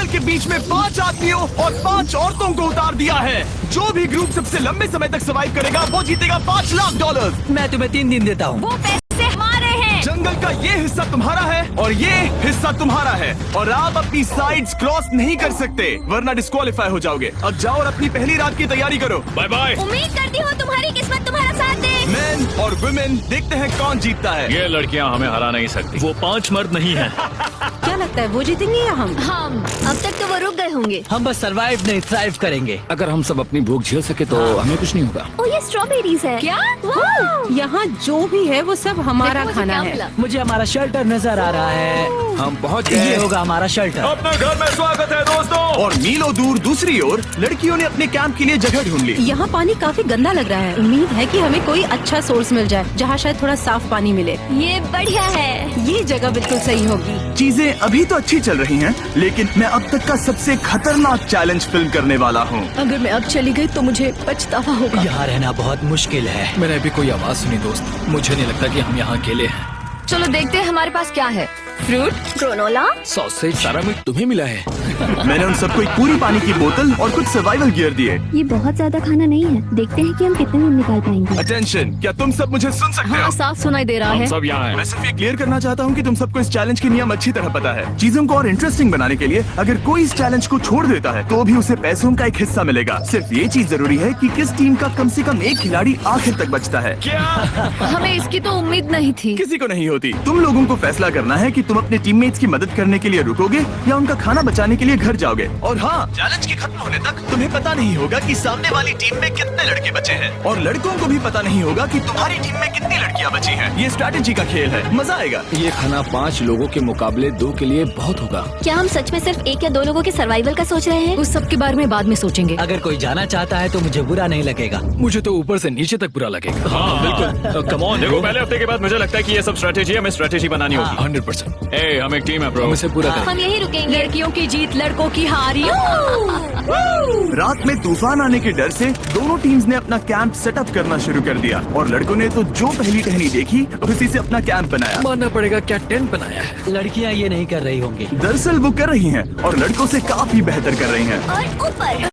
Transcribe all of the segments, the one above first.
के बीच में 5 आदमियों और 5 औरतों को उतार दिया है। जो भी ग्रुप सबसे लंबे समय तक सर्वाइव करेगा वो जीतेगा $5 लाख। मैं तुम्हें 3 दिन देता हूँ। वो पैसे हमारे हैं। जंगल का ये हिस्सा तुम्हारा है और ये हिस्सा तुम्हारा है और आप अपनी साइड्स क्रॉस नहीं कर सकते वरना डिस्क्वालीफाई हो जाओगे। अब जाओ और अपनी पहली रात की तैयारी करो। Bye bye. उम्मीद करती हूँ तुम्हारी किस्मत तुम्हारा साथ दे। मेन और वुमेन, देखते हैं कौन जीतता है। ये लड़कियां हमें हरा नहीं सकती। वो 5 मर्द नहीं है। क्या लगता है वो जीतेंगे या हम? अब तक तो वो रुक गए होंगे। हम बस सरवाइव नहीं थ्राइव करेंगे। अगर हम सब अपनी भूख झेल सके तो हमें कुछ नहीं होगा। ओ ये स्ट्रॉबेरीज है। क्या? यहाँ जो भी है वो सब हमारा देखो मुझे खाना क्या है। मिला। मुझे हमारा शेल्टर नजर आ रहा है। हम पहुँच ये गए। होगा हमारा शेल्टर। अपने घर में स्वागत है दोस्तों। और मीलों दूर दूसरी ओर लड़कियों ने अपने कैंप के लिए जगह ढूंढ ली। यहाँ पानी काफी गंदा लग रहा है। उम्मीद है कि हमें कोई अच्छा सोर्स मिल जाए जहाँ शायद थोड़ा साफ पानी मिले। ये बढ़िया है। ये जगह बिल्कुल सही होगी। चीजें अभी तो अच्छी चल रही हैं, लेकिन मैं अब तक का सबसे खतरनाक चैलेंज फिल्म करने वाला हूँ। अगर मैं अब चली गई तो मुझे पछतावा होगा। यहाँ रहना बहुत मुश्किल है। मैंने अभी कोई आवाज सुनी दोस्त। मुझे नहीं लगता कि हम यहाँ अकेले हैं। चलो देखते हैं हमारे पास क्या है। Fruit, granola. सॉसेज सारा मीट तुम्हें मिला है। मैंने उन सबको एक पूरी पानी की बोतल और कुछ सर्वाइवल गियर दिए। ये बहुत ज्यादा खाना नहीं है। देखते हैं कि हम कितने में निकाल पाएंगे। अटेंशन, क्या तुम सब मुझे सुन सकते हो? साफ सुनाई दे रहा हम है। सब यहाँ हैं। मैं सिर्फ ये क्लियर करना चाहता हूँ कि तुम सबको इस चैलेंज के नियम अच्छी तरह पता है। चीजों को और इंटरेस्टिंग बनाने के लिए अगर कोई इस चैलेंज को छोड़ देता है तो भी उसे पैसों का एक हिस्सा मिलेगा। सिर्फ ये चीज जरूरी है कि किस टीम का कम से कम एक खिलाड़ी आखिर तक बचता है। हमें इसकी तो उम्मीद नहीं थी। किसी को नहीं होती। तुम लोगों को फैसला करना है कि तुम अपने टीममेट्स की मदद करने के लिए रुकोगे या उनका खाना बचाने के लिए घर जाओगे। और हाँ, चैलेंज के खत्म होने तक तुम्हें पता नहीं होगा कि सामने वाली टीम में कितने लड़के बचे हैं और लड़कों को भी पता नहीं होगा कि तुम्हारी टीम में कितनी लड़कियां बची हैं। ये स्ट्रैटेजी का खेल है, मजा आएगा। ये खाना 5 लोगों के मुकाबले 2 के लिए बहुत होगा। क्या हम सच में सिर्फ 1 या 2 लोगों के सर्वाइवल का सोच रहे हैं? उस सब के बारे में बाद में सोचेंगे। अगर कोई जाना चाहता है तो मुझे बुरा नहीं लगेगा। मुझे तो ऊपर से नीचे तक बुरा लगेगा। हाँ बिल्कुल। Come on. देखो पहले हफ्ते के बाद मुझे लगता है कि ये सब स्ट्रेटेजी हमें स्ट्रेटेजी बनानी होगी। 100%। ए, हम एक टीम है ब्रो। हम इसे पूरा करेंगे। हम यही रुकेंगे। लड़कियों की जीत, लड़कों की हार। रात में तूफान आने के डर से दोनों टीम्स ने अपना कैंप सेटअप करना शुरू कर दिया और लड़कों ने तो जो पहली टहनी देखी उसी से अपना कैंप बनाया। मानना पड़ेगा क्या टेंट बनाया है। लड़कियाँ ये नहीं कर रही होंगी। दरअसल वो कर रही हैं और लड़कों से काफी बेहतर कर रही हैं। और ऊपर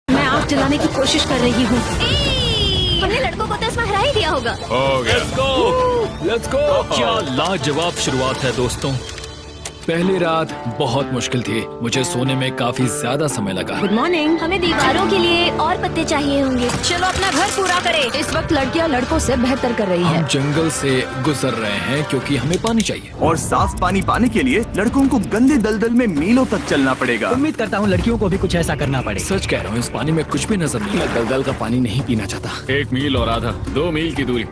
मैं आग जलाने की कोशिश कर रही हूँ। हमने लड़कों को तो इसमें हरा ही दिया होगा। हो गया। Let's go. क्या लाजवाब शुरुआत है दोस्तों। पहली रात बहुत मुश्किल थी। मुझे सोने में काफी ज्यादा समय लगा। Good morning. हमें दीवारों के लिए और पत्ते चाहिए होंगे। चलो अपना घर पूरा करें। इस वक्त लड़कियां लड़कों से बेहतर कर रही हम है। जंगल से गुजर रहे हैं क्योंकि हमें पानी चाहिए। और साफ पानी पाने के लिए लड़कों को गंदे दलदल में मीलों तक चलना पड़ेगा। उम्मीद करता हूँ लड़कियों को भी कुछ ऐसा करना पड़े। सच कह रहा हूँ, इस पानी में कुछ भी नजर नहीं। मैं दलदल का पानी नहीं पीना चाहता। 1 मील और आधा, 2 मील की दूरी।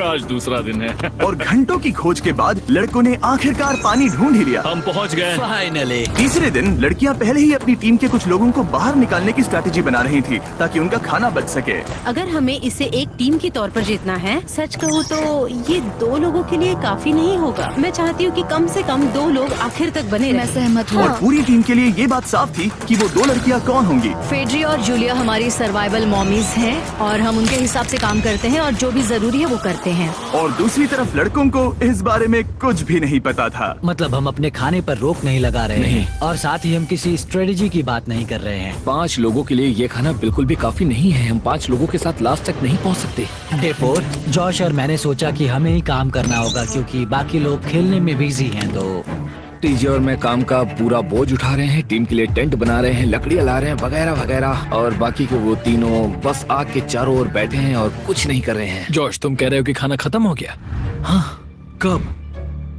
आज दूसरा दिन है। और घंटों की खोज के बाद लड़कों ने आखिरकार पानी ढूंढ ही लिया। हम पहुँच गए। फाइनली। तीसरे दिन लड़कियां पहले ही अपनी टीम के कुछ लोगों को बाहर निकालने की स्ट्रैटेजी बना रही थी ताकि उनका खाना बच सके। अगर हमें इसे एक टीम के तौर पर जीतना है, सच कहूँ तो ये 2 लोगों के लिए काफी नहीं होगा। मैं चाहती हूँ कि कम से कम 2 लोग आखिर तक बने रहें। सहमत और पूरी टीम के लिए ये बात साफ थी कि वो 2 लड़कियां कौन होंगी। फेड्री और जूलिया हमारी सर्वाइवल मॉमीज हैं और हम उनके हिसाब से काम करते हैं और जो भी जरूरी है वो करते हैं। और दूसरी तरफ लड़कों को इस बारे में कुछ भी नहीं पता था। मतलब हम अपने खाने पर रोक नहीं लगा रहे हैं और साथ ही हम किसी स्ट्रेटेजी की बात नहीं कर रहे हैं। 5 लोगों के लिए ये खाना बिल्कुल भी काफी नहीं है। हम 5 लोगों के साथ लास्ट तक नहीं पहुंच सकते। डे 4, जॉश और मैंने सोचा कि हमें ही काम करना होगा क्योंकि बाकी लोग खेलने में बिजी हैं। तो टीजे और मैं काम का पूरा बोझ उठा रहे हैं। टीम के लिए टेंट बना रहे हैं, लकड़ियाँ ला रहे हैं, वगैरह वगैरह। और बाकी के वो तीनों बस आग के चारों ओर बैठे हैं और कुछ नहीं कर रहे हैं। जॉश, तुम कह रहे हो कि खाना खत्म हो गया? हाँ, कब?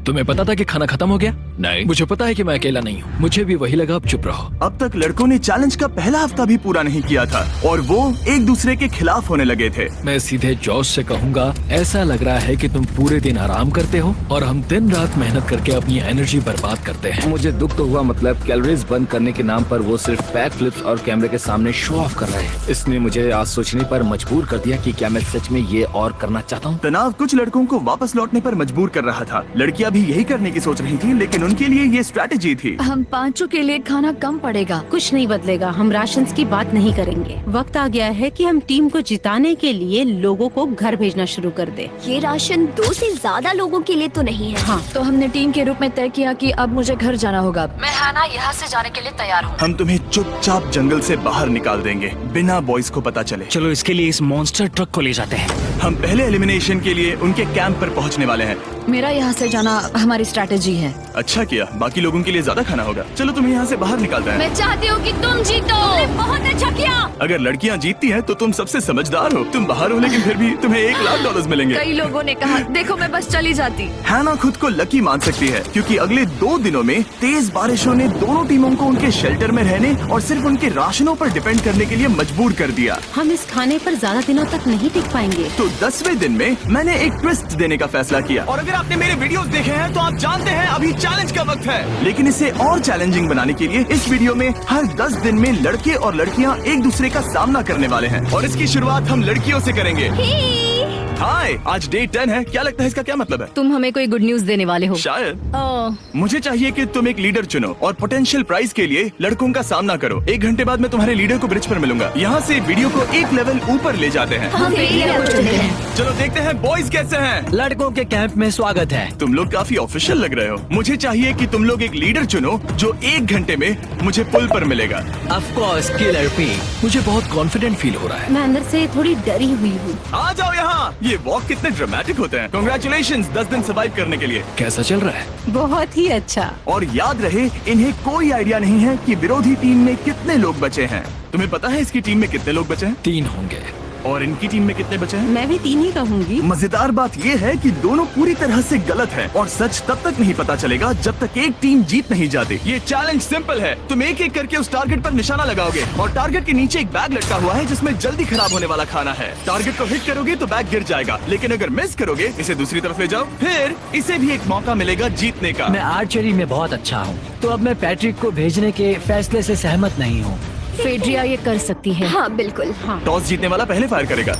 तुम्हें पता था कि खाना खत्म हो गया? नहीं, मुझे पता है कि मैं अकेला नहीं हूँ। मुझे भी वही लगा। अब चुप रहो। अब तक लड़कों ने चैलेंज का पहला हफ्ता भी पूरा नहीं किया था और वो एक दूसरे के खिलाफ होने लगे थे। मैं सीधे जॉश से कहूँगा, ऐसा लग रहा है कि तुम पूरे दिन आराम करते हो और हम दिन रात मेहनत करके अपनी एनर्जी बर्बाद करते हैं। मुझे दुख तो हुआ, मतलब कैलोरीज बर्न करने के नाम पर वो सिर्फ बैक फ्लिप्स और कैमरे के सामने शो ऑफ कर रहे हैं। इसने मुझे आज सोचने पर मजबूर कर दिया कि क्या मैं सच में ये और करना चाहता हूँ। तनाव कुछ लड़कों को वापस लौटने पर मजबूर कर रहा था। लड़कियां लड़कियां भी यही करने की सोच रही थी, लेकिन उनके लिए ये स्ट्रेटेजी थी। हम पांचों के लिए खाना कम पड़ेगा। कुछ नहीं बदलेगा, हम राशन की बात नहीं करेंगे। वक्त आ गया है कि हम टीम को जिताने के लिए लोगों को घर भेजना शुरू कर दे। ये राशन 2 से ज्यादा लोगों के लिए तो नहीं है। हाँ, तो हमने टीम के रूप में तय किया कि अब मुझे घर जाना होगा। मैं हैना यहाँ से जाने के लिए तैयार हूँ। हम तुम्हें चुपचाप जंगल से बाहर निकाल देंगे बिना बॉयज को पता चले। चलो इसके लिए इस मॉन्स्टर ट्रक को ले जाते हैं। हम पहले एलिमिनेशन के लिए उनके कैंप पर पहुंचने वाले हैं। मेरा यहाँ से जाना हमारी स्ट्रैटेजी है। अच्छा किया, बाकी लोगों के लिए ज्यादा खाना होगा। चलो तुम्हें यहाँ से बाहर निकालते हैं। मैं चाहती हूँ कि तुम जीतो। बहुत अच्छा किया। अगर लड़कियाँ जीतती हैं तो तुम सबसे समझदार हो। तुम बाहर हो लेकिन फिर भी तुम्हें $1,00,000 मिलेंगे। कई लोगों ने कहा देखो मैं बस चली जाती। हैना खुद को लकी मान सकती है क्योंकि अगले 2 दिनों में तेज बारिशों ने दोनों टीमों को उनके शेल्टर में रहने और सिर्फ उनके राशनों पर डिपेंड करने के लिए मजबूर कर दिया। हम इस खाने पर ज्यादा दिनों तक नहीं टिक पाएंगे। तो 10वें दिन में मैंने एक ट्विस्ट देने का फैसला किया। और अगर आपने मेरे वीडियोस देखे हैं तो आप जानते हैं अभी चैलेंज का वक्त है। लेकिन इसे और चैलेंजिंग बनाने के लिए इस वीडियो में हर 10 दिन में लड़के और लड़कियां एक दूसरे का सामना करने वाले हैं और इसकी शुरुआत हम लड़कियों से करेंगे। हाय, आज डे 10 है। क्या लगता है इसका क्या मतलब है? तुम हमें कोई गुड न्यूज देने वाले हो शायद। ओह, मुझे चाहिए कि तुम एक लीडर चुनो और पोटेंशियल प्राइज के लिए लड़कों का सामना करो। 1 घंटे बाद मैं तुम्हारे लीडर को ब्रिज पर मिलूंगा। यहाँ से वीडियो को एक लेवल ऊपर ले जाते हैं। हम फेलियर हो चुके हैं। चलो देखते हैं बॉयज कैसे हैं। लड़कों के कैंप में स्वागत है। तुम लोग काफी ऑफिशियल लग रहे हो। मुझे चाहिए कि तुम लोग एक लीडर चुनो जो 1 घंटे में मुझे पुल पर मिलेगा। Of course killer P. मुझे बहुत कॉन्फिडेंट फील हो रहा है। मैं अंदर से थोड़ी डरी हुई हूँ। आ जाओ यहाँ। ये वॉक कितने ड्रामेटिक होते हैं। कांग्रेचुलेशंस 10 दिन सर्वाइव करने के लिए। कैसा चल रहा है? बहुत ही अच्छा। और याद रहे इन्हें कोई आइडिया नहीं है कि विरोधी टीम में कितने लोग बचे हैं। तुम्हें पता है इसकी टीम में कितने लोग बचे हैं? 3 होंगे। और इनकी टीम में कितने बचे हैं? मैं भी 3 ही कहूँगी। मजेदार बात ये है कि दोनों पूरी तरह से गलत है और सच तब तक नहीं पता चलेगा जब तक एक टीम जीत नहीं जाती। ये चैलेंज सिंपल है। तुम एक एक करके उस टारगेट पर निशाना लगाओगे और टारगेट के नीचे एक बैग लटका हुआ है जिसमें जल्दी खराब होने वाला खाना है। टारगेट को हिट करोगे तो बैग गिर जाएगा, लेकिन अगर मिस करोगे इसे दूसरी तरफ ले जाओ, फिर इसे भी एक मौका मिलेगा जीतने का। मैं आर्चरी में बहुत अच्छा हूँ, तो अब मैं पैट्रिक को भेजने के फैसले से सहमत नहीं हूँ। फेड्रिया ये कर सकती है। हाँ बिल्कुल। हाँ। टॉस जीतने वाला पहले फायर करेगा।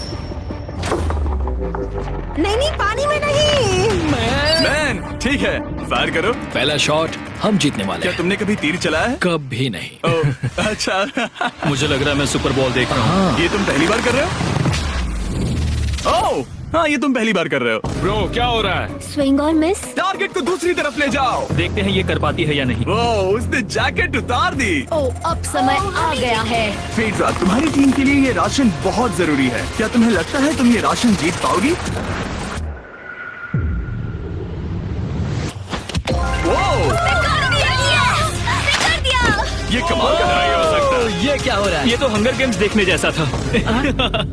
नहीं, पानी में नहीं। मैन, ठीक है, फायर करो। पहला शॉट हम जीतने वाले क्या हैं। तुमने कभी तीर चलाया है? कभी नहीं। ओह, अच्छा। मुझे लग रहा है मैं सुपर बॉल देख रहा हूँ। ये तुम पहली बार कर रहे हो? ओह, हाँ, ये तुम पहली बार कर रहे हो। ब्रो क्या हो रहा है? स्विंग और मिस। टारगेट को दूसरी तरफ ले जाओ। देखते हैं ये कर पाती है या नहीं। ओह, उसने जैकेट उतार दी। ओह, अब समय आ गया है। फेड्रा, तुम्हारी टीम के लिए ये राशन बहुत जरूरी है। क्या तुम्हें लगता है तुम ये राशन जीत पाओगी? ओह, ये कमाल का नहीं हो सकता। ये क्या हो रहा है? ये तो हंगर गेम्स देखने जैसा था।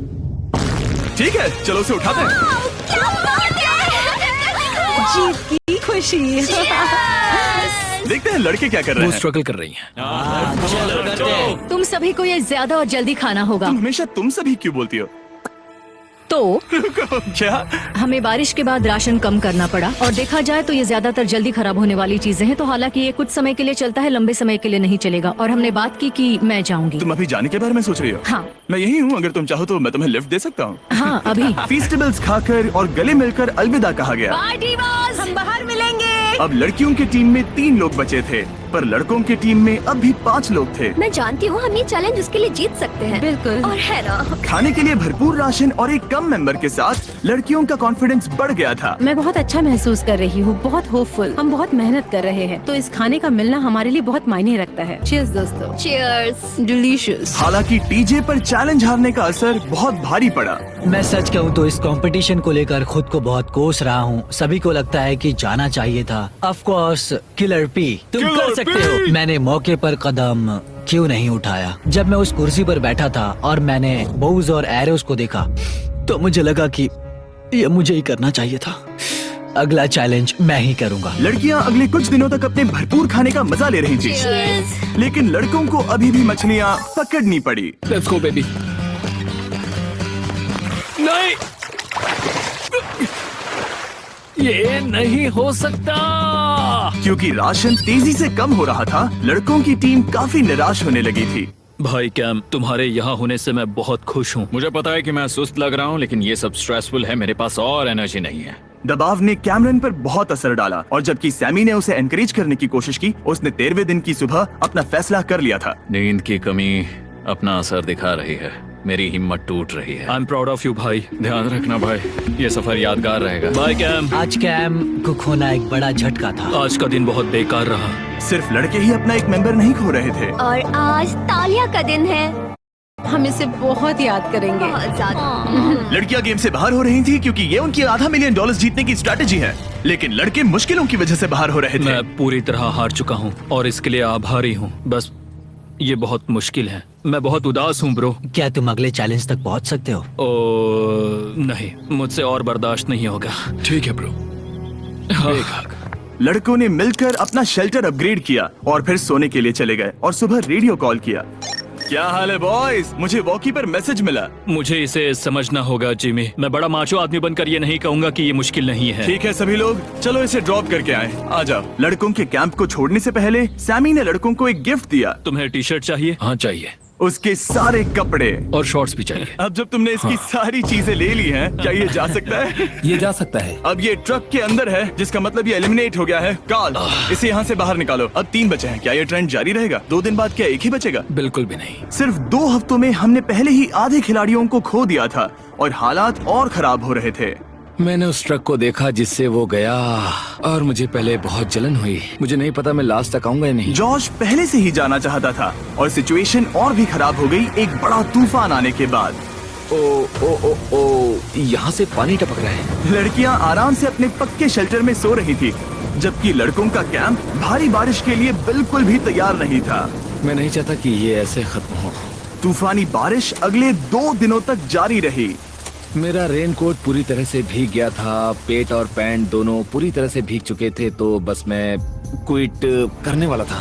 ठीक है, चलो उसे उठाते हैं। जीत की खुशी। देखते हैं लड़के क्या कर रहे वो हैं। स्ट्रगल कर रही हैं। चलो करते हैं। तुम सभी को ये ज्यादा और जल्दी खाना होगा। तुम हमेशा तुम सभी क्यों बोलती हो? तो क्या? हमें बारिश के बाद राशन कम करना पड़ा और देखा जाए तो ये ज्यादातर जल्दी खराब होने वाली चीजें हैं। तो हालांकि ये कुछ समय के लिए चलता है, लंबे समय के लिए नहीं चलेगा। और हमने बात की कि मैं जाऊंगी। तुम अभी जाने के बारे में सोच रही हो? हाँ। मैं यही हूँ, अगर तुम चाहो तो मैं तुम्हें लिफ्ट दे सकता हूँ। हाँ, अभी। फीस्टेबल्स खाकर और गले मिलकर अलविदा कहा गया। हम बाहर मिलेंगे। अब लड़कियों की टीम में 3 लोग बचे थे, पर लड़कों की टीम में अब भी 5 लोग थे। मैं जानती हूँ हम ये चैलेंज उसके लिए जीत सकते हैं। बिल्कुल। और है ना। खाने के लिए भरपूर राशन और एक कम मेंबर के साथ लड़कियों का कॉन्फिडेंस बढ़ गया था। मैं बहुत अच्छा महसूस कर रही हूँ, बहुत होपफुल। हम बहुत मेहनत कर रहे हैं, तो इस खाने का मिलना हमारे लिए बहुत मायने रखता है। चीयर्स दोस्तों। चीयर्स। डिलीशियस। हालांकि टीजे पर चैलेंज हारने का असर बहुत भारी पड़ा। मैं सच कहूँ तो इस कंपटीशन को लेकर खुद को बहुत कोस रहा हूँ। सभी को लगता है कि जाना चाहिए था। ऑफ कोर्स किलर पी, तुम कर सकते हो। मैंने मौके पर कदम क्यों नहीं उठाया? जब मैं उस कुर्सी पर बैठा था और मैंने बोव्स और एरोस को देखा तो मुझे लगा कि ये मुझे ही करना चाहिए था। अगला चैलेंज मैं ही करूँगा। लड़कियां अगले कुछ दिनों तक अपने भरपूर खाने का मजा ले रही थी, लेकिन लड़कों को अभी भी मछलियां पकड़नी पड़ी। Let's go baby. नहीं, ये नहीं हो सकता। क्योंकि राशन तेजी से कम हो रहा था, लड़कों की टीम काफी निराश होने लगी थी। भाई कैम, तुम्हारे यहाँ होने से मैं बहुत खुश हूँ। मुझे पता है कि मैं सुस्त लग रहा हूँ, लेकिन ये सब स्ट्रेसफुल है। मेरे पास और एनर्जी नहीं है। दबाव ने कैमरन पर बहुत असर डाला और जबकि सैमी ने उसे एनकरेज करने की कोशिश की, उसने 13वें दिन की सुबह अपना फैसला कर लिया था। नींद की कमी अपना असर दिखा रही है, मेरी हिम्मत टूट रही है। I am proud of you भाई। ध्यान रखना भाई, ये सफर यादगार रहेगा। Bye cam. आज कैम को खोना एक बड़ा झटका था। आज का दिन बहुत बेकार रहा। सिर्फ लड़के ही अपना एक मेंबर नहीं खो रहे थे। और आज तालिया का दिन है। हम इसे बहुत याद करेंगे। बहुत ज्यादा। लड़कियां गेम से बाहर हो रही थी क्योंकि ये उनकी $500 मिलियन जीतने की स्ट्रेटेजी है, लेकिन लड़के मुश्किलों की वजह से बाहर हो रहे थे। मैं पूरी तरह हार चुका हूँ और इसके लिए आभारी हूँ। बस ये बहुत मुश्किल है। मैं बहुत उदास हूँ ब्रो। क्या तुम अगले चैलेंज तक पहुंच सकते हो? नहीं, मुझसे और बर्दाश्त नहीं होगा। ठीक है ब्रो। लड़कों ने मिलकर अपना शेल्टर अपग्रेड किया और फिर सोने के लिए चले गए और सुबह रेडियो कॉल किया। क्या हाल है बॉयज? मुझे वॉकी पर मैसेज मिला। मुझे इसे समझना होगा जिमी। मैं बड़ा माचो आदमी बनकर ये नहीं कहूंगा कि ये मुश्किल नहीं है। ठीक है सभी लोग, चलो इसे ड्रॉप करके आए। आ जाओ। लड़कों के कैंप को छोड़ने से पहले सैमी ने लड़कों को एक गिफ्ट दिया। तुम्हें टी शर्ट चाहिए? हाँ चाहिए। उसके सारे कपड़े और शॉर्ट्स भी चाहिए। अब जब तुमने इसकी सारी चीजें ले ली हैं, क्या ये जा सकता है? ये जा सकता है। अब ये ट्रक के अंदर है, जिसका मतलब ये एलिमिनेट हो गया है। कार्ल, इसे यहाँ से बाहर निकालो। अब 3 बचे हैं। क्या ये ट्रेंड जारी रहेगा? 2 दिन बाद क्या एक ही बचेगा? बिल्कुल भी नहीं। सिर्फ 2 हफ्तों में हमने पहले ही आधे खिलाड़ियों को खो दिया था और हालात और खराब हो रहे थे। मैंने उस ट्रक को देखा जिससे वो गया और मुझे पहले बहुत जलन हुई। मुझे नहीं पता मैं लास्ट तक आऊंगा या नहीं। जॉश पहले से ही जाना चाहता था और सिचुएशन और भी खराब हो गई एक बड़ा तूफान आने के बाद। ओ ओ ओ ओ, यहाँ से पानी टपक रहा है। लड़कियां आराम से अपने पक्के शेल्टर में सो रही थी, जबकि लड़कों का कैंप भारी बारिश के लिए बिल्कुल भी तैयार नहीं था। मैं नहीं चाहता कि ये ऐसे खत्म हो। तूफानी बारिश अगले 2 दिनों तक जारी रही। मेरा रेनकोट पूरी तरह से भीग गया था। पेट और पैंट दोनों पूरी तरह से भीग चुके थे, तो बस मैं क्विट करने वाला था।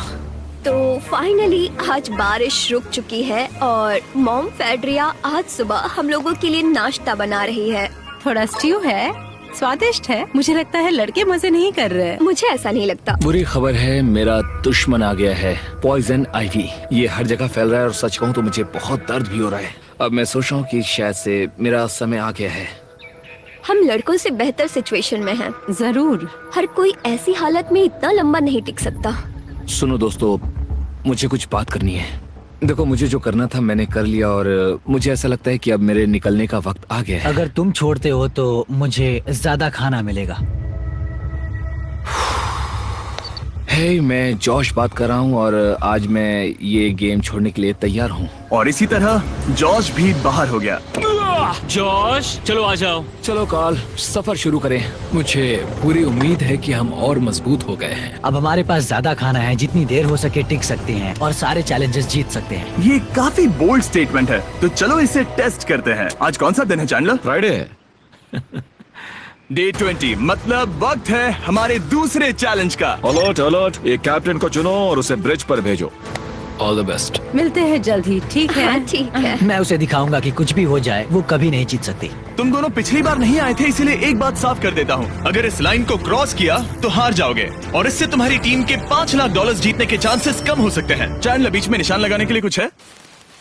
तो फाइनली आज बारिश रुक चुकी है और मॉम फेड्रिया आज सुबह हम लोगों के लिए नाश्ता बना रही है। थोड़ा स्ट्यू है, स्वादिष्ट है। मुझे लगता है लड़के मजे नहीं कर रहे। मुझे ऐसा नहीं लगता। बुरी खबर है, मेरा दुश्मन आ गया है, पॉइजन आइवी। ये हर जगह फैल रहा है और सच कहूँ तो मुझे बहुत दर्द भी हो रहा है। अब मैं सोच रहा हूँ कि शायद से मेरा समय आ गया है। हम लड़कों से बेहतर सिचुएशन में हैं। जरूर। हर कोई ऐसी हालत में इतना लंबा नहीं टिक सकता। सुनो दोस्तों, मुझे कुछ बात करनी है। देखो, मुझे जो करना था मैंने कर लिया और मुझे ऐसा लगता है कि अब मेरे निकलने का वक्त आ गया है। अगर तुम छोड़ते हो तो मुझे ज्यादा खाना मिलेगा। हे, मैं जॉश बात कर रहा हूँ और आज मैं ये गेम छोड़ने के लिए तैयार हूँ। और इसी तरह जॉश भी बाहर हो गया। जॉश, चलो आ जाओ। चलो कार्ल, सफर शुरू करें। मुझे पूरी उम्मीद है कि हम और मजबूत हो गए हैं। अब हमारे पास ज्यादा खाना है, जितनी देर हो सके टिक सकते हैं और सारे चैलेंजेस जीत सकते हैं। ये काफी बोल्ड स्टेटमेंट है, तो चलो इसे टेस्ट करते हैं। आज कौन सा दिन है चैंडलर? फ्राइडे। डे 20, मतलब वक्त है हमारे दूसरे चैलेंज का। अलर्ट अलर्ट, एक कैप्टन को चुनो और उसे ब्रिज पर भेजो। All the best. मिलते हैं जल्द ही, ठीक है? हाँ, ठीक है। मैं उसे दिखाऊंगा कि कुछ भी हो जाए वो कभी नहीं जीत सकती। तुम दोनों पिछली बार नहीं आए थे, इसलिए एक बात साफ कर देता हूँ। अगर इस लाइन को क्रॉस किया तो हार जाओगे और इससे तुम्हारी टीम के $5 लाख जीतने के चांसेस कम हो सकते हैं। चैंडलर, बीच में निशान लगाने के लिए कुछ है?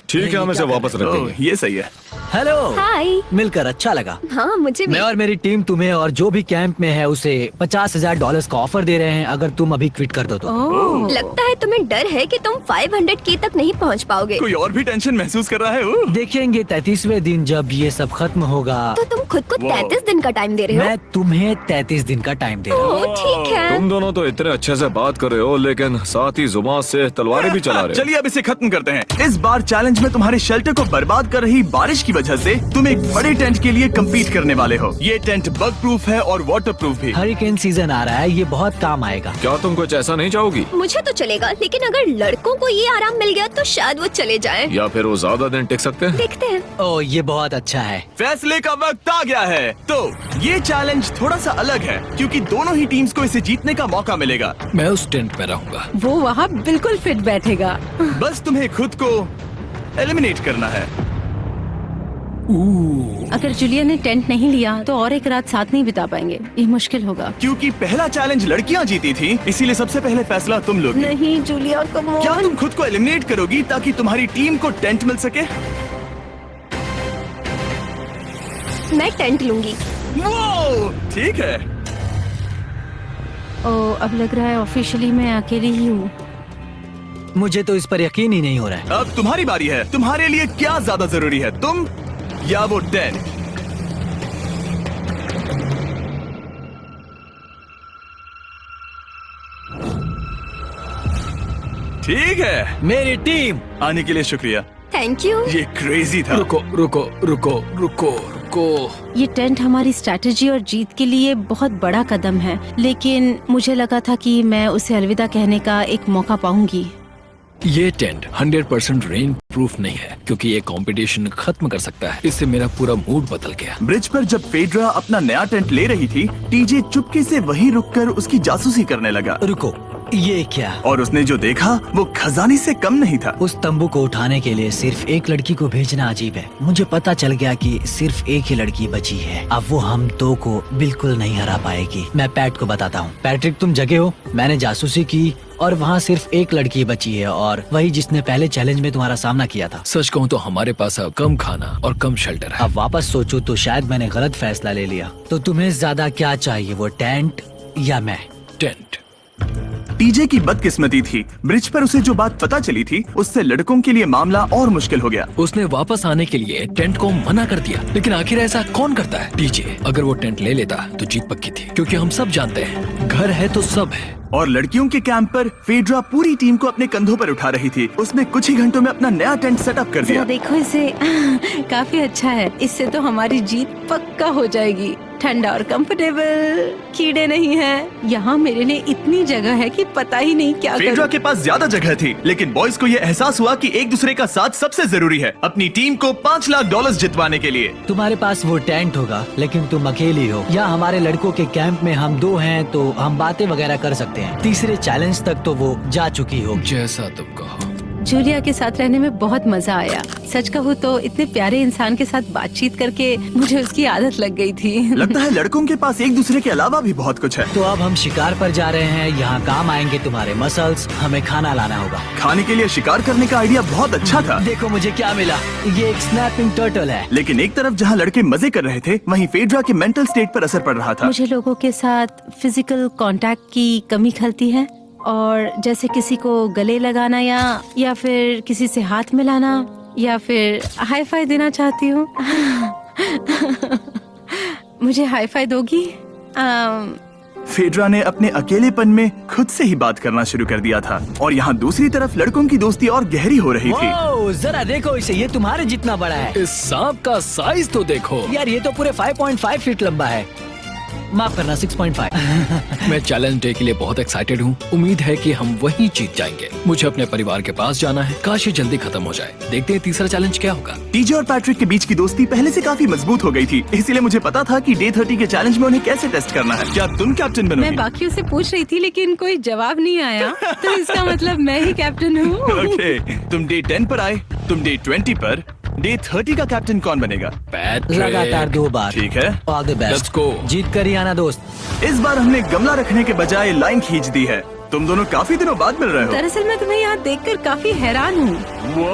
ठीक है, हम इसे वापस रख देंगे। ये सही है। हेलो। हाय। मिलकर अच्छा लगा। हाँ, मुझे भी। मैं और मेरी टीम तुम्हें और जो भी कैंप में है उसे $50,000 का ऑफर दे रहे हैं अगर तुम अभी क्विट कर दो तो। ओह, लगता है तुम्हें डर है कि तुम 500K तक नहीं पहुंच पाओगे। कोई और भी टेंशन महसूस कर रहा है? देखेंगे 33वें दिन जब ये सब खत्म होगा। तो तुम खुद को 33 दिन का टाइम दे रहे हो? मैं तुम्हें 33 दिन का टाइम दे रहा हूँ। ओह, ठीक है। तुम दोनों तो इतने अच्छे से बात कर रहे हो, लेकिन साथ ही जुबान से तलवारें भी चला रहे हो। चलिए अब इसे खत्म करते हैं। इस बार चैलेंज में तुम्हारे शेल्टर को बर्बाद कर रही बारिश की वजह से तुम एक बड़े टेंट के लिए कम्पीट करने वाले हो। ये टेंट बग प्रूफ है और वाटर प्रूफ भी। हरिकेन सीजन आ रहा है, ये बहुत काम आएगा। क्या तुम कुछ ऐसा नहीं चाहोगी? मुझे तो चलेगा, लेकिन अगर लड़कों को ये आराम मिल गया तो शायद वो चले जाएं। या फिर वो ज्यादा दिन टिक सकते हैं? देखते हैं। ओह, ये बहुत अच्छा है। फैसले का वक्त आ गया है। तो ये चैलेंज थोड़ा सा अलग है क्योंकि दोनों ही टीम्स को इसे जीतने का मौका मिलेगा। मैं उस टेंट में रहूंगा। वो वहाँ बिल्कुल फिट बैठेगा। बस तुम्हें खुद को एलिमिनेट करना है। अगर जूलिया ने टेंट नहीं लिया तो और एक रात साथ नहीं बिता पाएंगे। ये मुश्किल होगा। क्योंकि पहला चैलेंज लड़कियां जीती थी, इसीलिए सबसे पहले फैसला तुम लोगी। नहीं जूलिया, कम ऑन। क्या तुम खुद को एलिमिनेट करोगी ताकि तुम्हारी टीम को टेंट मिल सके? मैं टेंट लूंगी। वो ठीक है। अब लग रहा है ऑफिशियली मैं अकेली ही हूँ। मुझे तो इस पर यकीन ही नहीं हो रहा है। अब तुम्हारी बारी है। तुम्हारे लिए क्या ज्यादा जरूरी है, तुम या वो टेंट? ठीक है, मेरी टीम। आने के लिए शुक्रिया। Thank you. ये क्रेजी था। रुको रुको रुको रुको रुको। ये टेंट हमारी स्ट्रैटेजी और जीत के लिए बहुत बड़ा कदम है, लेकिन मुझे लगा था कि मैं उसे अलविदा कहने का एक मौका पाऊंगी। ये टेंट 100% रेन प्रूफ नहीं है, क्योंकि ये कंपटीशन खत्म कर सकता है। इससे मेरा पूरा मूड बदल गया। ब्रिज पर जब फेड्रा अपना नया टेंट ले रही थी, टीजे चुपके से वहीं रुककर उसकी जासूसी करने लगा। रुको, ये क्या? और उसने जो देखा वो खजाने से कम नहीं था। उस तंबू को उठाने के लिए सिर्फ एक लड़की को भेजना अजीब है। मुझे पता चल गया कि सिर्फ एक ही लड़की बची है। अब वो हम दो को बिल्कुल नहीं हरा पाएगी। मैं पैट को बताता हूँ। पैट्रिक, तुम जगे हो? मैंने जासूसी की और वहाँ सिर्फ एक लड़की बची है, और वही जिसने पहले चैलेंज में तुम्हारा सामना किया था। सच कहूँ तो हमारे पास अब कम खाना और कम शेल्टर है। अब वापस सोचो तो शायद मैंने गलत फैसला ले लिया। तो तुम्हें ज्यादा क्या चाहिए, वो टेंट या मैं? टेंट। टीजे की बदकिस्मती थी, ब्रिज पर उसे जो बात पता चली थी उससे लड़कों के लिए मामला और मुश्किल हो गया। उसने वापस आने के लिए टेंट को मना कर दिया, लेकिन आखिर ऐसा कौन करता है? टीजे, अगर वो टेंट ले लेता तो जीत पक्की थी, क्योंकि हम सब जानते हैं घर है तो सब है। और लड़कियों के कैंप पर फेड्रा पूरी टीम को अपने कंधों पर उठा रही थी। उसने कुछ ही घंटों में अपना नया टेंट सेटअप कर दिया। जरा देखो इसे। काफी अच्छा है। इससे तो हमारी जीत पक्का हो जाएगी। ठंडा और कंफर्टेबल, कीड़े नहीं हैं। यहाँ मेरे लिए इतनी जगह है कि पता ही नहीं क्या फेड्रा करूं। के पास ज्यादा जगह थी, लेकिन बॉयज को ये एहसास हुआ कि एक दूसरे का साथ सबसे जरूरी है अपनी टीम को $5 लाख जितवाने के लिए। तुम्हारे पास वो टेंट होगा, लेकिन तुम अकेली हो। या हमारे लड़कों के कैंप में हम दो हैं तो हम बातें वगैरह कर सकते हैं। तीसरे चैलेंज तक तो वो जा चुकी हो। जैसा तुम कहो। जूलिया के साथ रहने में बहुत मजा आया। सच कहूँ तो इतने प्यारे इंसान के साथ बातचीत करके मुझे उसकी आदत लग गई थी। लगता है लड़कों के पास एक दूसरे के अलावा भी बहुत कुछ है। तो अब हम शिकार पर जा रहे हैं। यहाँ काम आएंगे तुम्हारे मसल्स। हमें खाना लाना होगा। खाने के लिए शिकार करने का आइडिया बहुत अच्छा था। देखो मुझे क्या मिला। ये एक स्नैपिंग टर्टल है। लेकिन एक तरफ जहाँ लड़के मजे कर रहे थे, वहीं फेड्रा के मेंटल स्टेट पर असर पड़ रहा था। मुझे लोगों के साथ फिजिकल कांटेक्ट की कमी खलती है, और जैसे किसी को गले लगाना या फिर किसी से हाथ मिलाना या फिर हाई फाई देना चाहती हूँ। मुझे हाई फाई दोगी? फेड्रा ने अपने अकेलेपन में खुद से ही बात करना शुरू कर दिया था, और यहाँ दूसरी तरफ लड़कों की दोस्ती और गहरी हो रही थी। ओह, जरा देखो इसे, ये तुम्हारे जितना बड़ा है। इस सांप का साइज तो देखो यार, ये तो पूरे 5.5 फीट लंबा है। माफ करना, 6.5। मैं चैलेंज डे के लिए बहुत एक्साइटेड हूँ। उम्मीद है कि हम वहीं जीत जाएंगे। मुझे अपने परिवार के पास जाना है। काश ये जल्दी खत्म हो जाए। देखते हैं तीसरा चैलेंज क्या होगा। टीजे और पैट्रिक के बीच की दोस्ती पहले से काफी मजबूत हो गई थी, इसीलिए मुझे पता था कि डे 30 के चैलेंज में उन्हें कैसे टेस्ट करना है। क्या तुम कैप्टन बनोगी? मैं बाकियों से पूछ रही थी, लेकिन कोई जवाब नहीं आया, तो इसका मतलब मैं ही कैप्टन हूँ। ओके, तुम डे 10 पर आए, तुम डे 20 पर। डे 30 का कैप्टन कौन बनेगा? पैट्रिक। लगातार 2 बार। ठीक है, all the best. Let's go। जीत कर ही आना दोस्त। इस बार हमने गमला रखने के बजाय लाइन खींच दी है। तुम दोनों काफी दिनों बाद मिल रहे हो। दरअसल मैं तुम्हें यहाँ देखकर काफी हैरान हूँ। वो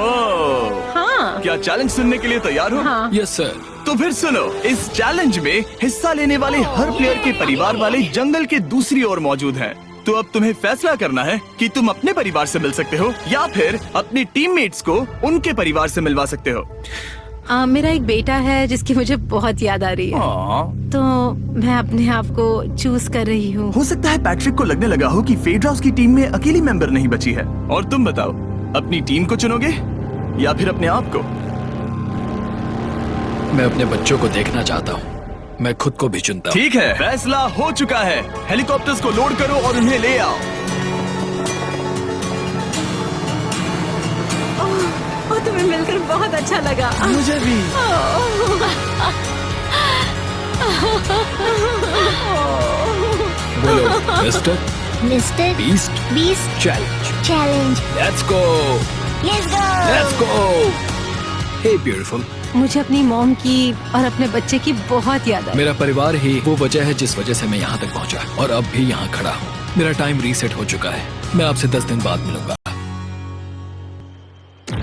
हाँ। क्या चैलेंज सुनने के लिए तैयार हो? हाँ। Yes sir. तो फिर सुनो, इस चैलेंज में हिस्सा लेने वाले हर प्लेयर के परिवार वाले जंगल के दूसरी ओर मौजूद हैं। तो अब तुम्हें फैसला करना है कि तुम अपने परिवार से मिल सकते हो या फिर अपने टीममेट्स को उनके परिवार से मिलवा सकते हो। मेरा एक बेटा है जिसकी मुझे बहुत याद आ रही है, तो मैं अपने आप को चूज कर रही हूँ। हो सकता है पैट्रिक को लगने लगा हो कि फेड्रा उसकी टीम में अकेली मेंबर नहीं बची है। और तुम बताओ, अपनी टीम को चुनोगे या फिर अपने आप को? मैं अपने बच्चों को देखना चाहता हूँ। मैं खुद को भी चुनता हूँ। ठीक है, फैसला हो चुका है। हेलीकॉप्टर्स को लोड करो और उन्हें ले आओ। तुम्हें मिलकर बहुत अच्छा लगा। मुझे भी। बोलो mister mister Beast challenge. Challenge. Let's go. Let's go. Hey beautiful. मुझे अपनी मॉम की और अपने बच्चे की बहुत याद आई। मेरा परिवार ही वो वजह है जिस वजह से मैं यहाँ तक पहुँचा, और अब भी यहाँ खड़ा हूँ। मेरा टाइम रीसेट हो चुका है। मैं आपसे 10 दिन बाद मिलूंगा।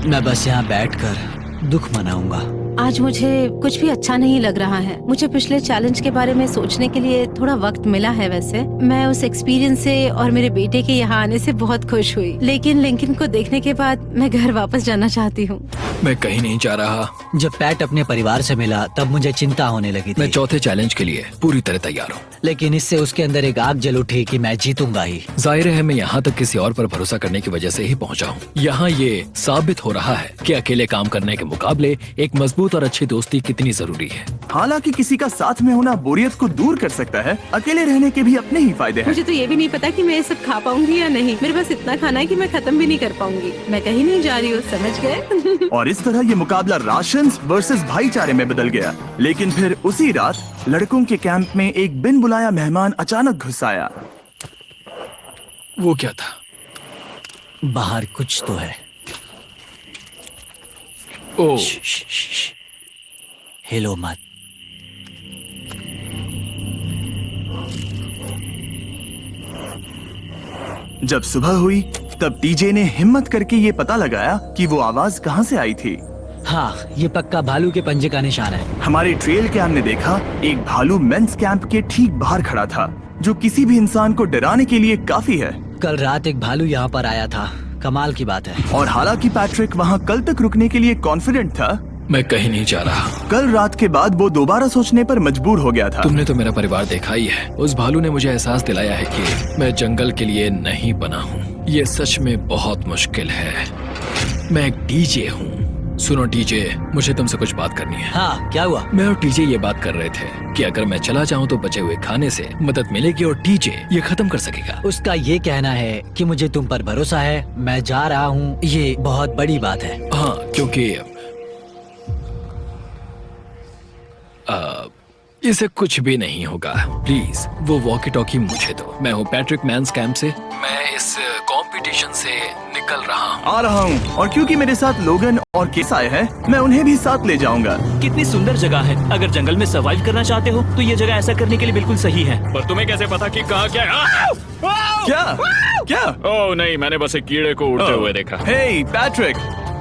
मैं बस यहाँ बैठकर दुख मनाऊंगा। आज मुझे कुछ भी अच्छा नहीं लग रहा है। मुझे पिछले चैलेंज के बारे में सोचने के लिए थोड़ा वक्त मिला है। वैसे मैं उस एक्सपीरियंस से और मेरे बेटे के यहाँ आने से बहुत खुश हुई, लेकिन लिंकन को देखने के बाद मैं घर वापस जाना चाहती हूँ। मैं कहीं नहीं जा रहा। जब पैट अपने परिवार से मिला तब मुझे चिंता होने लगी थी। मैं चौथे चैलेंज के लिए पूरी तरह तैयार हूँ, लेकिन इससे उसके अंदर एक आग जल उठी कि मैं जीतूंगा ही। जाहिर है मैं यहाँ तक किसी और पर भरोसा करने की वजह से ही पहुँचा हूँ। यहाँ ये साबित हो रहा है कि अकेले काम करने के मुकाबले एक मजबूत और अच्छी दोस्ती कितनी जरूरी है। हालांकि किसी का साथ में होना बोरियत को दूर कर सकता है, अकेले रहने के भी अपने ही फायदे हैं। मुझे तो ये भी नहीं पता कि मैं ये सब खा पाऊंगी या नहीं। मेरे पास इतना खाना है कि मैं खत्म भी नहीं कर पाऊंगी। मैं कहीं नहीं जा रही हूँ, समझ गए? और इस तरह ये मुकाबला राशंस वर्सेस भाईचारे में बदल गया। लेकिन फिर उसी रात लड़कों के कैंप में एक बिन बुलाया मेहमान अचानक घुस आया। वो क्या था? बाहर कुछ तो है। ओ, हिलो मत। जब सुबह हुई तब टीजे ने हिम्मत करके ये पता लगाया कि वो आवाज कहाँ से आई थी। हाँ, ये पक्का भालू के पंजे का निशान है। हमारे ट्रेल कैम ने देखा एक भालू मेंस कैंप के ठीक बाहर खड़ा था, जो किसी भी इंसान को डराने के लिए काफी है। कल रात एक भालू यहाँ पर आया था, कमाल की बात है। और हालांकि पैट्रिक वहाँ कल तक रुकने के लिए कॉन्फिडेंट था, मैं कहीं नहीं जा रहा। कल रात के बाद वो दोबारा सोचने पर मजबूर हो गया था। तुमने तो मेरा परिवार देखा ही है। उस भालू ने मुझे एहसास दिलाया है कि मैं जंगल के लिए नहीं बना हूँ। ये सच में बहुत मुश्किल है। मैं एक डीजे हूँ। सुनो टीजे, मुझे तुमसे कुछ बात करनी है। हाँ, क्या हुआ? मैं और टीजे ये बात कर रहे थे कि अगर मैं चला जाऊँ तो बचे हुए खाने से मदद मिलेगी और टीजे ये खत्म कर सकेगा। उसका ये कहना है कि मुझे तुम पर भरोसा है, मैं जा रहा हूँ। ये बहुत बड़ी बात है। हाँ, क्योंकि इसे कुछ भी नहीं होगा। प्लीज वो वॉकी टॉकी मुझे दो। मैं हूँ पैट्रिक मेंस कैंप से। मैं इस कंपटीशन से निकल रहा हूँ। आ रहा हूँ, और क्योंकि मेरे साथ लोगन और केस आए हैं, मैं उन्हें भी साथ ले जाऊंगा। कितनी सुंदर जगह है। अगर जंगल में सर्वाइव करना चाहते हो तो ये जगह ऐसा करने के लिए बिल्कुल सही है। पर तुम्हें कैसे पता कि कहाँ क्या है? क्या क्या? ओह नहीं, मैंने बस एक कीड़े को उड़ते हुए देखा। हे पैट्रिक,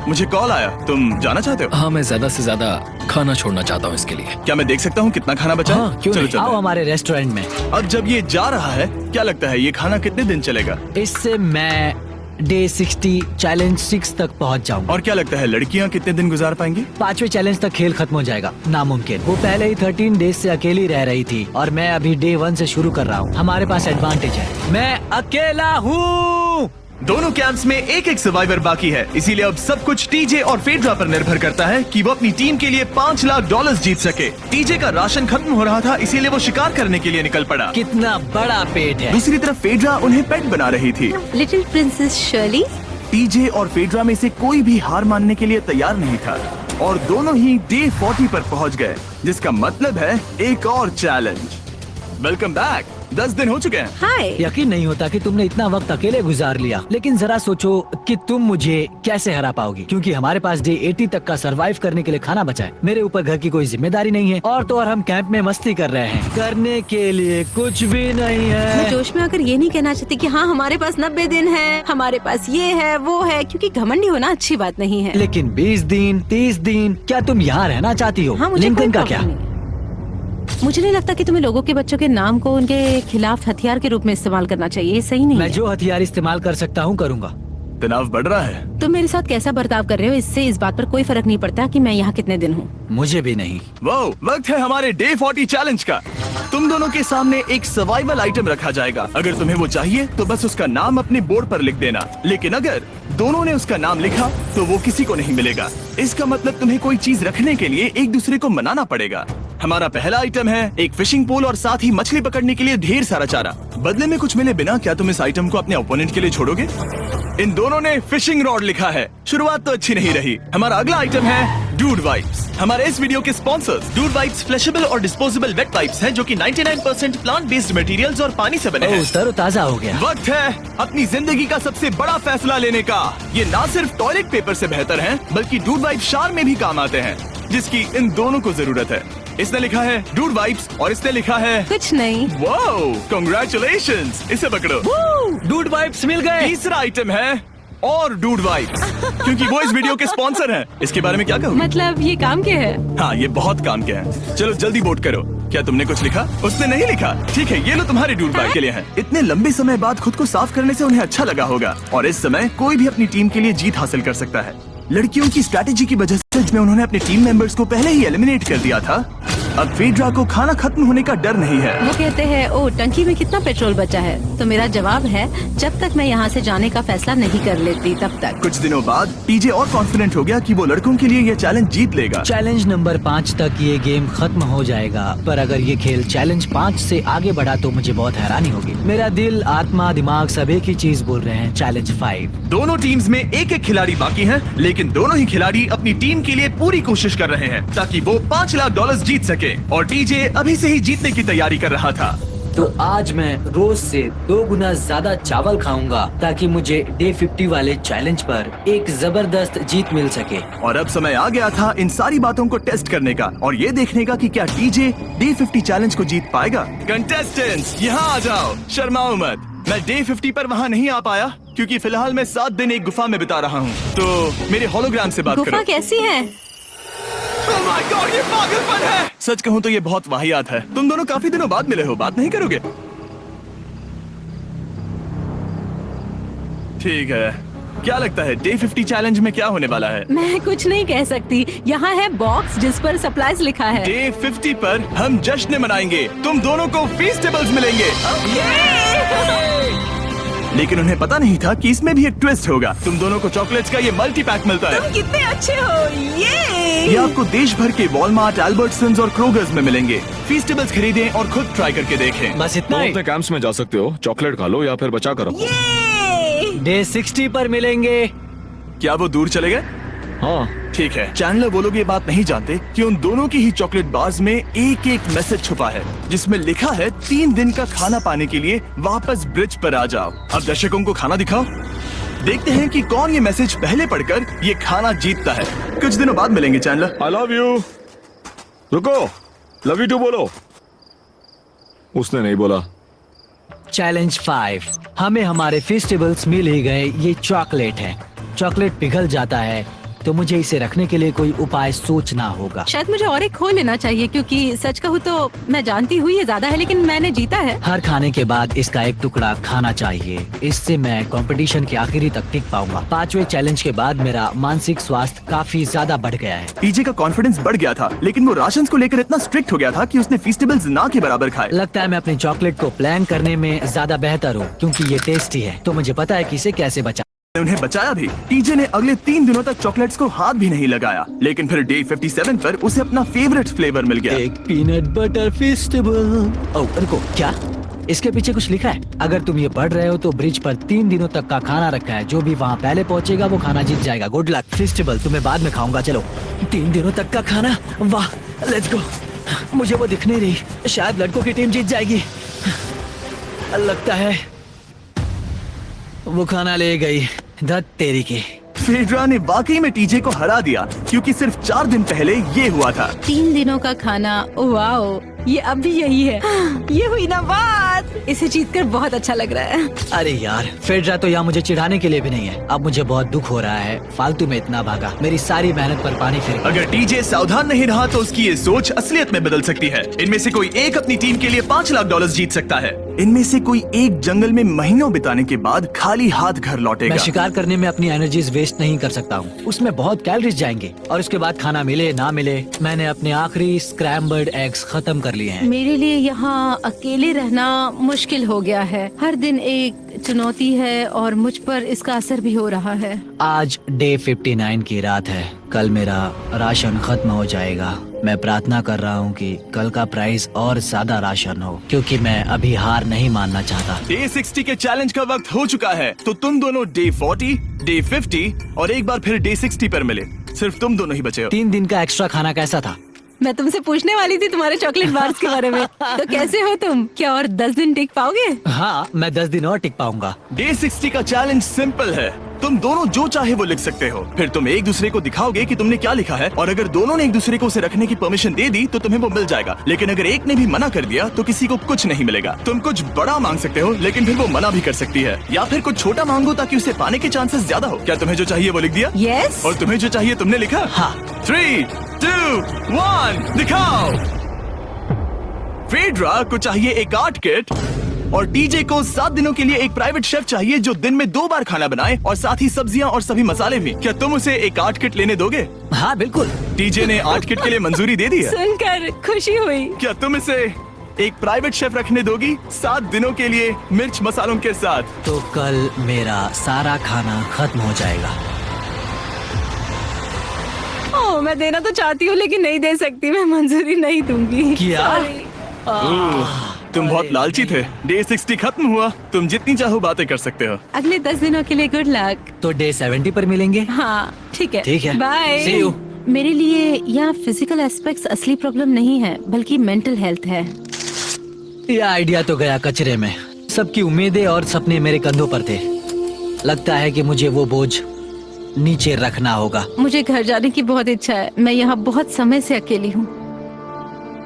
मुझे कॉल आया, तुम जाना चाहते हो? हाँ, मैं ज्यादा से ज्यादा खाना छोड़ना चाहता हूँ इसके लिए। क्या मैं देख सकता हूँ कितना खाना बचा है? हाँ, क्यों चलो नहीं? चलो। आओ हमारे रेस्टोरेंट में। अब जब ये जा रहा है, क्या लगता है ये खाना कितने दिन चलेगा? इससे मैं डे 60 चैलेंज 6 तक पहुंच जाऊंगा। और क्या लगता है लड़कियाँ कितने दिन गुजार पाएंगी? 5वें चैलेंज तक खेल खत्म हो जाएगा। नामुमकिन। वो पहले ही 13 डेज से अकेली रह रही थी और मैं अभी डे 1 से शुरू कर रहा हूँ। हमारे पास एडवांटेज है, मैं अकेला हूँ। दोनों कैंप्स में एक एक सर्वाइवर बाकी है, इसीलिए अब सब कुछ टीजे और फेड्रा पर निर्भर करता है कि वो अपनी टीम के लिए $5 लाख जीत सके। टीजे का राशन खत्म हो रहा था, इसीलिए वो शिकार करने के लिए निकल पड़ा। कितना बड़ा पेट है। दूसरी तरफ फेड्रा उन्हें पेट बना रही थी। Little princess Shirley. टीजे और फेड्रा में से कोई भी हार मानने के लिए तैयार नहीं था, और दोनों ही डे 40 पर पहुंच गए, जिसका मतलब है एक और चैलेंज। Welcome back. 10 दिन हो चुके हैं। हाय। यकीन नहीं होता कि तुमने इतना वक्त अकेले गुजार लिया, लेकिन जरा सोचो कि तुम मुझे कैसे हरा पाओगी, क्योंकि हमारे पास डे 80 तक का सरवाइव करने के लिए खाना बचा है। मेरे ऊपर घर की कोई जिम्मेदारी नहीं है, और तो और हम कैंप में मस्ती कर रहे हैं। करने के लिए कुछ भी नहीं मैं है। जोश में आकर ये नहीं कहना चाहती कि हाँ हमारे पास 90 दिन है, हमारे पास ये है वो है, क्योंकि घमंडी होना अच्छी बात नहीं है। लेकिन 20 दिन 30 दिन, क्या तुम यहाँ रहना चाहती हो? हाँ, मुझे लिंकन कोई का प्रॉब्लम क्या? नहीं है। मुझे नहीं लगता कि तुम्हें लोगों के बच्चों के नाम को उनके खिलाफ हथियार के रूप में इस्तेमाल करना चाहिए। ये सही नहीं मैं है। जो हथियार इस्तेमाल कर सकता हूँ करूँगा। तनाव बढ़ रहा है। तुम मेरे साथ कैसा बर्ताव कर रहे हो, इससे इस बात पर कोई फर्क नहीं पड़ता कि मैं यहाँ कितने दिन हूँ। मुझे भी नहीं। वो वक्त है हमारे डे 40 चैलेंज का। तुम दोनों के सामने एक सर्वाइवल आइटम रखा जाएगा। अगर तुम्हें वो चाहिए तो बस उसका नाम अपने बोर्ड पर लिख देना, लेकिन अगर दोनों ने उसका नाम लिखा तो वो किसी को नहीं मिलेगा। इसका मतलब तुम्हें कोई चीज रखने के लिए एक दूसरे को मनाना पड़ेगा। हमारा पहला आइटम है एक फिशिंग पोल और साथ ही मछली पकड़ने के लिए ढेर सारा चारा। बदले में कुछ मिले बिना क्या तुम इस आइटम को अपने ओपोनेंट के लिए छोड़ोगे? इन दोनों ने फिशिंग रॉड लिखा है। शुरुआत तो अच्छी नहीं रही। हमारा अगला आइटम है डूड वाइप्स। हमारे इस वीडियो के स्पॉन्सर्स डूड वाइप्स फ्लैशेबल और डिस्पोजेबल वेट वाइप्स हैं, जो कि 99% प्लांट बेस्ड मटेरियल्स और पानी से बने हैं। तरोताजा हो गया। वक्त है अपनी जिंदगी का सबसे बड़ा फैसला लेने का। ये ना सिर्फ टॉयलेट पेपर से बेहतर हैं, बल्कि डूड वाइप शार में भी काम आते हैं, जिसकी इन दोनों को जरूरत है। इसने लिखा है डूड वाइप्स और इसने लिखा है कुछ नहीं। Wow, congratulations. इसे पकड़ो। डूड वाइप्स मिल गए। तीसरा आइटम है और डूड वाइब्स, क्योंकि वो इस वीडियो के स्पॉन्सर हैं। इसके बारे में क्या कहूँ? मतलब ये काम क्या है? हाँ, ये बहुत काम के हैं। चलो जल्दी वोट करो। क्या तुमने कुछ लिखा? उसने नहीं लिखा। ठीक है, ये लो तुम्हारे डूड वाइब के लिए है। इतने लंबे समय बाद खुद को साफ करने से उन्हें अच्छा लगा होगा, और इस समय कोई भी अपनी टीम के लिए जीत हासिल कर सकता है। लड़कियों की स्ट्रैटेजी की वजह से में उन्होंने अपने टीम मेंबर्स को पहले ही एलिमिनेट कर दिया था। अब फेड्रा को खाना खत्म होने का डर नहीं है। वो कहते हैं ओ टंकी में कितना पेट्रोल बचा है, तो मेरा जवाब है जब तक मैं यहाँ से जाने का फैसला नहीं कर लेती तब तक। कुछ दिनों बाद टीजे और कॉन्फिडेंट हो गया कि वो लड़कों के लिए ये चैलेंज जीत लेगा। चैलेंज नंबर 5 तक ये गेम खत्म हो जाएगा, पर अगर ये खेल चैलेंज 5 से आगे बढ़ा तो मुझे बहुत हैरानी होगी। मेरा दिल, आत्मा, दिमाग सब एक ही चीज बोल रहे हैं, चैलेंज 5। दोनों टीम्स में एक एक खिलाड़ी बाकी हैं, लेकिन दोनों ही खिलाड़ी अपनी टीम के लिए पूरी कोशिश कर रहे हैं ताकि वो $5 लाख जीत सके, और टीजे अभी से ही जीतने की तैयारी कर रहा था। तो आज मैं रोज से 2 गुना ज्यादा चावल खाऊंगा ताकि मुझे डे 50 वाले चैलेंज पर एक जबरदस्त जीत मिल सके। और अब समय आ गया था इन सारी बातों को टेस्ट करने का और ये देखने का कि क्या टीजे डे 50 चैलेंज को जीत पाएगा। कंटेस्टेंट्स यहाँ आ जाओ, शर्माओ मत। मैं डे 50 पर वहाँ नहीं आ पाया क्योंकि फिलहाल मैं 7 दिन एक गुफा में बिता रहा हूँ, तो मेरे होलोग्राम से बात करो। गुफा कैसी है? Oh my God, ये पागलपन है। सच कहूँ तो ये बहुत वाहियात है। तुम दोनों काफी दिनों बाद मिले हो, बात नहीं करोगे? ठीक है, क्या लगता है डे 50 चैलेंज में क्या होने वाला है? मैं कुछ नहीं कह सकती। यहाँ है बॉक्स जिस पर सप्लाईज लिखा है। डे 50 पर हम जश्न मनाएंगे, तुम दोनों को फीस्टेबल्स मिलेंगे। लेकिन उन्हें पता नहीं था कि इसमें भी एक ट्विस्ट होगा। तुम दोनों को चॉकलेट्स का ये मल्टी पैक मिलता है। तुम कितने अच्छे हो। ये आपको देश भर के वॉलमार्ट, एल्बर्टसन्स और क्रोगर्स में मिलेंगे। फीस्टेबल्स खरीदें और खुद ट्राई करके देखें। बस इतना ही। अपने कैंप्स में जा सकते हो, चॉकलेट खा लो या फिर बचा कर रखो। डे 60 पर मिलेंगे। क्या वो दूर चले गए? हाँ, ठीक है। चैंडलर वो लोग ये बात नहीं जानते कि उन दोनों की ही चॉकलेट बार्स में एक एक मैसेज छुपा है जिसमें लिखा है 3 दिन का खाना पाने के लिए वापस ब्रिज पर आ जाओ। अब दर्शकों को खाना दिखाओ, देखते हैं कि कौन ये मैसेज पहले पढ़कर ये खाना जीतता है। कुछ दिनों बाद मिलेंगे चैंडलर। I love you. रुको, लव यू टू बोलो। उसने नहीं बोला। चैलेंज 5, हमें हमारे फेस्टिवल्स मिल ही गए। ये चॉकलेट है। चॉकलेट पिघल जाता है तो मुझे इसे रखने के लिए कोई उपाय सोचना होगा। शायद मुझे और एक खो लेना चाहिए क्योंकि सच कहूँ तो मैं जानती हुई ये ज्यादा है, लेकिन मैंने जीता है। हर खाने के बाद इसका एक टुकड़ा खाना चाहिए, इससे मैं कंपटीशन के आखिरी तक टिक पाऊंगा। 5वें चैलेंज के बाद मेरा मानसिक स्वास्थ्य काफी ज्यादा बढ़ गया है। टीजे का कॉन्फिडेंस बढ़ गया था, लेकिन वो राशन को लेकर इतना स्ट्रिक्ट हो गया था कि उसने फीस्टेबल्स ना के बराबर खाए। लगता है मैं अपने चॉकलेट को प्लान करने में ज्यादा बेहतर हूँ क्योंकि ये टेस्टी है, तो मुझे पता है कि इसे कैसे बचा। उन्हें बचाया भी। टीजे ने अगले 3 दिनों तक चॉकलेट्स को हाथ भी नहीं लगाया, लेकिन फिर डे 57 पर उसे अपना फेवरेट फ्लेवर मिल गया। एक पीनट बटर फेस्टिवल। ओह रुको, क्या इसके पीछे कुछ लिखा है? अगर तुम ये पढ़ रहे हो तो ब्रिज पर 3 दिनों तक का खाना रखा है। जो भी वहाँ पहले पहुँचेगा वो खाना जीत जाएगा। Good luck. फेस्टिवल तुम्हें बाद में खाऊंगा। चलो, 3 दिनों तक का खाना, वाह, लेट्स गो। मुझे वो दिख नहीं रही, शायद लड़कों की टीम जीत जाएगी। लगता है वो खाना ले गई। धत तेरी की। फेड्रा ने वाकई में टीजे को हरा दिया क्योंकि सिर्फ 4 दिन पहले ये हुआ था। 3 दिनों का खाना, वाओ, ये अब भी यही है। ये हुई ना बात। इसे जीतकर बहुत अच्छा लग रहा है। अरे यार, फेड्रा तो यहाँ मुझे चिढ़ाने के लिए भी नहीं है। अब मुझे बहुत दुख हो रहा है, फालतू में इतना भागा, मेरी सारी मेहनत पर पानी फिर गया। अगर टीजे सावधान नहीं रहा तो उसकी ये सोच असलियत में बदल सकती है। इनमें से कोई एक अपनी टीम के लिए $5 लाख जीत सकता है। इनमें से कोई एक जंगल में महीनों बिताने के बाद खाली हाथ घर लौटेगा। मैं शिकार करने में अपनी एनर्जीज वेस्ट नहीं कर सकता हूँ, उसमें बहुत कैलोरीज जाएंगे और उसके बाद खाना मिले ना मिले, मैंने अपने आखिरी स्क्रैम्बल्ड एग्स खत्म कर लिए हैं। मेरे लिए यहाँ अकेले रहना मुश्किल हो गया है। हर दिन एक चुनौती है और मुझ पर इसका असर भी हो रहा है। आज डे 59 की रात है। कल मेरा राशन खत्म हो जाएगा। मैं प्रार्थना कर रहा हूँ कि कल का प्राइस और ज्यादा राशन हो, क्योंकि मैं अभी हार नहीं मानना चाहता। डे 60 के चैलेंज का वक्त हो चुका है, तो तुम दोनों डे 40, डे 50 और एक बार फिर डे 60 पर मिले। सिर्फ तुम दोनों ही बचे हो। 3 दिन का एक्स्ट्रा खाना कैसा था? मैं तुमसे पूछने वाली थी तुम्हारे चॉकलेट बार्स के बारे में। तो कैसे हो तुम? क्या और 10 दिन टिक पाओगे? हाँ, मैं 10 दिन और टिक पाऊंगा। डे 60 का चैलेंज सिंपल है। तुम दोनों जो चाहे वो लिख सकते हो। फिर तुम एक दूसरे को दिखाओगे कि तुमने क्या लिखा है, और अगर दोनों ने एक दूसरे को उसे रखने की परमिशन दे दी तो तुम्हें वो मिल जाएगा। लेकिन अगर एक ने भी मना कर दिया तो किसी को कुछ नहीं मिलेगा। तुम कुछ बड़ा मांग सकते हो, लेकिन फिर वो मना भी कर सकती है, या फिर कुछ छोटा मांगो ताकि उसे पाने के चांसेस ज्यादा हो। क्या तुम्हें जो चाहिए वो लिख दिया? यस। और तुम्हें जो चाहिए तुमने लिखा? हाँ। 3, 2, 1 दिखाओ। फेड्रा को चाहिए एक आर्ट किट, और टीजे को 7 दिनों के लिए एक प्राइवेट शेफ चाहिए जो दिन में 2 बार खाना बनाए, और साथ ही सब्जियां और सभी मसाले भी। क्या तुम उसे एक आर्ट किट लेने दोगे? हाँ बिल्कुल। टीजे ने आर्ट किट के लिए मंजूरी दे दी है। सुनकर खुशी हुई। क्या तुम इसे एक प्राइवेट शेफ रखने दोगी 7 दिनों के लिए मिर्च मसालों के साथ? तो कल मेरा सारा खाना खत्म हो जाएगा। ओह, मैं देना तो चाहती हूँ लेकिन नहीं दे सकती। मैं मंजूरी नहीं दूंगी। क्या? Sorry। तुम बहुत लालची थे। डे 60 खत्म हुआ। तुम जितनी चाहो बातें कर सकते हो। अगले 10 दिनों के लिए गुड लक। तो डे 70 पर मिलेंगे। हाँ ठीक है। ठीक है। बाय। See you। मेरे लिए यहाँ फिजिकल एस्पेक्ट्स असली प्रॉब्लम नहीं है, बल्कि मेंटल हेल्थ है। ये आइडिया तो गया कचरे में। सबकी उम्मीदें और सपने मेरे कंधों पर थे। लगता है कि मुझे वो बोझ नीचे रखना होगा। मुझे घर जाने की बहुत इच्छा है। मैं यहाँ बहुत समय से अकेली हूँ।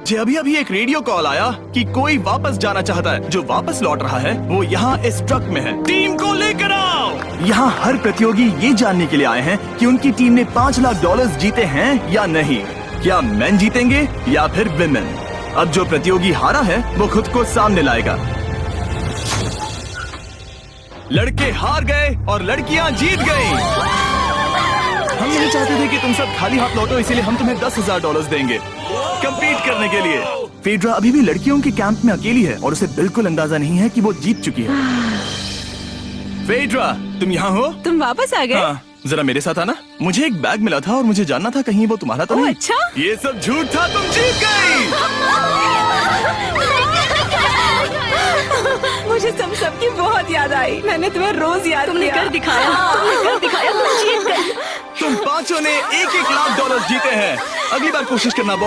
जे अभी अभी एक रेडियो कॉल आया कि कोई वापस जाना चाहता है। जो वापस लौट रहा है वो यहाँ इस ट्रक में है। टीम को लेकर आओ। यहाँ हर प्रतियोगी ये जानने के लिए आए हैं कि उनकी टीम ने $5 लाख जीते हैं या नहीं। क्या मेन जीतेंगे या फिर विमेन? अब जो प्रतियोगी हारा है वो खुद को सामने लाएगा। लड़के हार गए और लड़कियां जीत गई। हम नहीं चाहते थे कि तुम सब खाली हाथ लौटो, इसीलिए हम तुम्हें $10,000 देंगे कंपीट करने के लिए। फेड्रा अभी भी लड़कियों के कैंप में अकेली है और उसे बिल्कुल अंदाजा नहीं है कि वो जीत चुकी है। फेड्रा, तुम यहाँ हो? तुम वापस आ गए? हाँ, जरा मेरे साथ आना। मुझे एक बैग मिला था और मुझे जानना था कहीं वो तुम्हारा तो ओह, नहीं। अच्छा? ये सब झूठ था, तुम जीत गई। मुझे तुम सबकी बहुत याद आई। मैंने तुम्हें रोज याद तुमने किया। कर दिखाया। तुमने कर दिखाया। तुम जीत गए। तुम पांचों ने $1-1 लाख जीते हैं। अगली बार कोशिश करना।